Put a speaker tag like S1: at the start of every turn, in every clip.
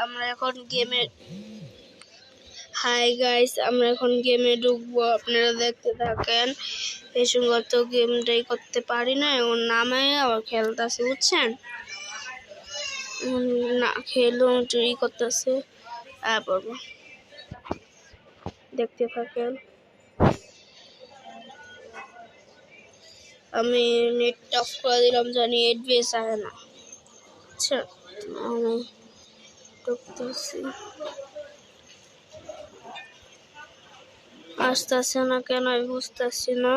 S1: আমরা এখন গেমে হাই গাইস, আমরা এখন গেমে ঢুকবো। আপনারা দেখতে থাকেন। এই সময় তো গেমটাই করতে পারি না, এখন নামে আবার খেলতেছে, বুঝছেন না? খেলুন চুরি করতেছে, দেখতে থাকেন। আমি নেটটা অফ করে দিলাম, জানি এডভিএস আসে না। আচ্ছা, আমি ঢুকতেছি, আসতেছে না কেন আমি বুঝতেছি না।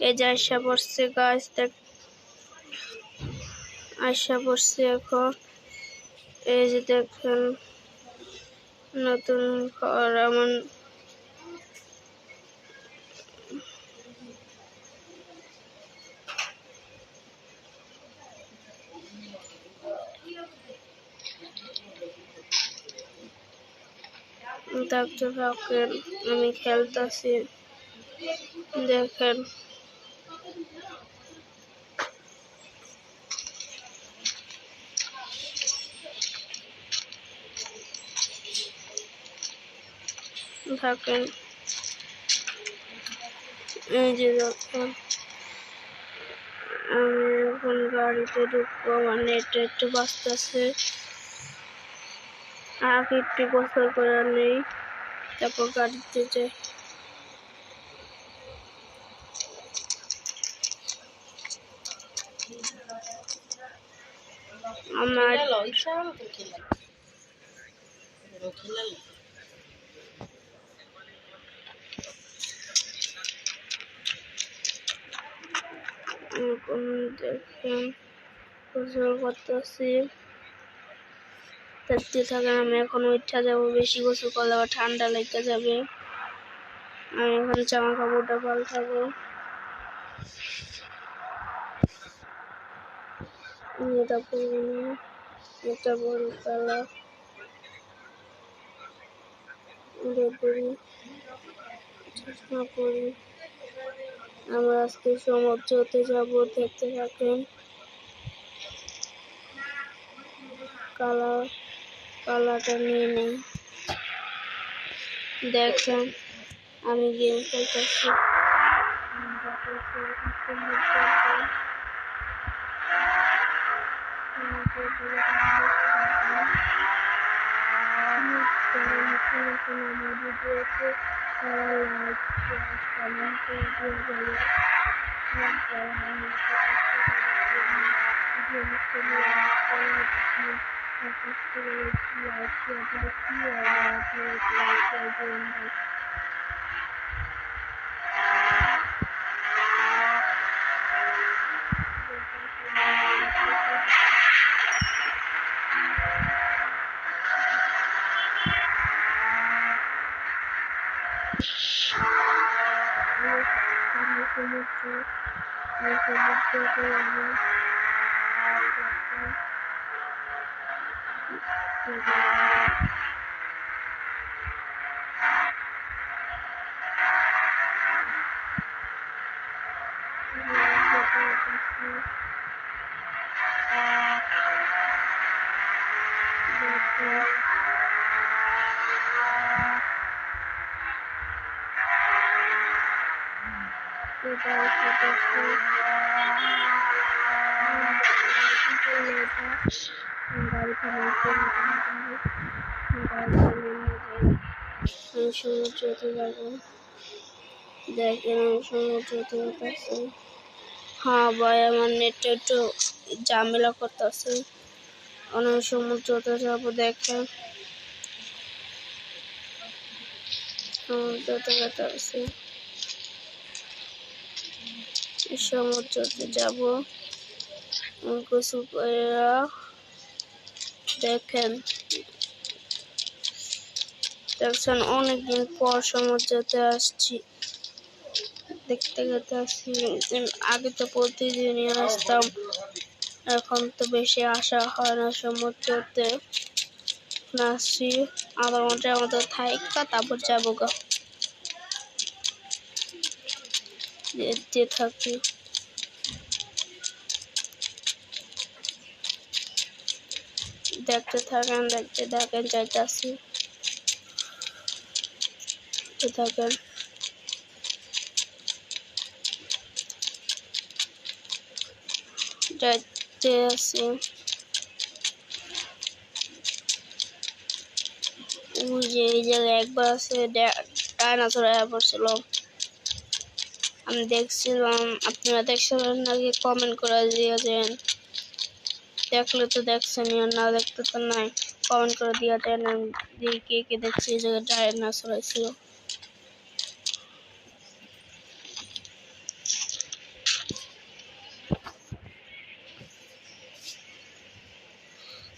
S1: এই যে আশা পড়ছে গাছ, আশা পড়ছে এখন। এই যে দেখেন নতুন ঘর আমার, দেখতে থাকেন। আমি খেলতেছি, দেখেন। থাকেন, এই যে দেখেন আমি এখন গাড়িতে ঢুকবো। আমার নেটটা একটু বাঁচতেছে, আগে একটু গোসল করে নেই, তারপর গাড়িতে যাই। আমার দেখেন গোসল করতেছি, দেখতে থাকেন। আমি এখন উঠা যাবো, বেশি গোসল করলে আবার ঠান্ডা লেগে যাবে। আমি এখন জামা কাপড়টা পাল্টাবো। এটা পরিনি, এটা বড় কালার, চশমা পরি। আমরা আজকে সমুদ্রতে যাবো, দেখতে থাকেন। কালারটা নিয়ে নেই, দেখেন আমি গেম খেলতেছি। সমুদ্রতে যাবো, দেখেন আমি সমুদ্রতে যাচ্ছি। হ্যাঁ ভাই, আমার নেটটা একটু ঝামেলা করতেছে, অনেক সমুদ্রতে যাবো। দেখেন সমুদ্রতে যাচ্ছি, সমুদ্রতে যাবো গোসল করে। দেখেন দেখছেন অনেকদিন পর সমুদ্রতে আসছি, দেখতে আসছি। আগে তো প্রতিদিনই আসতাম, এখন তো বেশি আসা হয় না সমুদ্রতে। আসছি আবার ঘন্টার মতো থাইকা তারপর যাবো গা, যেতে থাকি। দেখতে থাকেন যাইতাছি থাকেন যাইতে আছি। ওই যে এই জায়গায় একবার আছে ডাইনোসর পড়ছিল, আমি দেখছিলাম। আপনারা দেখছিলেন নাকি কমেন্ট করে দিয়েছেন, দেখলে তো দেখছেন, না দেখতে তো নাই, কমেন্ট করে দিয়ে দেন কে কে দেখছি এই জায়গায় ডাইনোসর ছিল।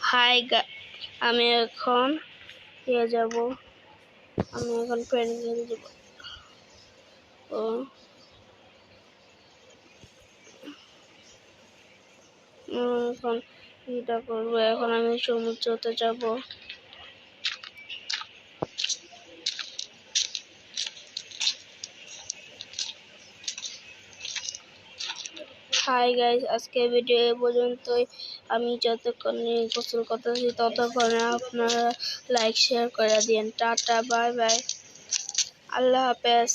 S1: হাই আমি এখন যাব, আমি এখন প্যান্ডেল যাব। ও এখন এটা করবো, এখন আমি সমুদ্রতে যাব। হাই গাইস, আজকে ভিডিও এ পর্যন্তই। আমি যতক্ষণ গোসল করতেছি ততক্ষণে আপনারা লাইক শেয়ার করে দিন। টাটা, বাই বাই, আল্লাহ হাফেজ।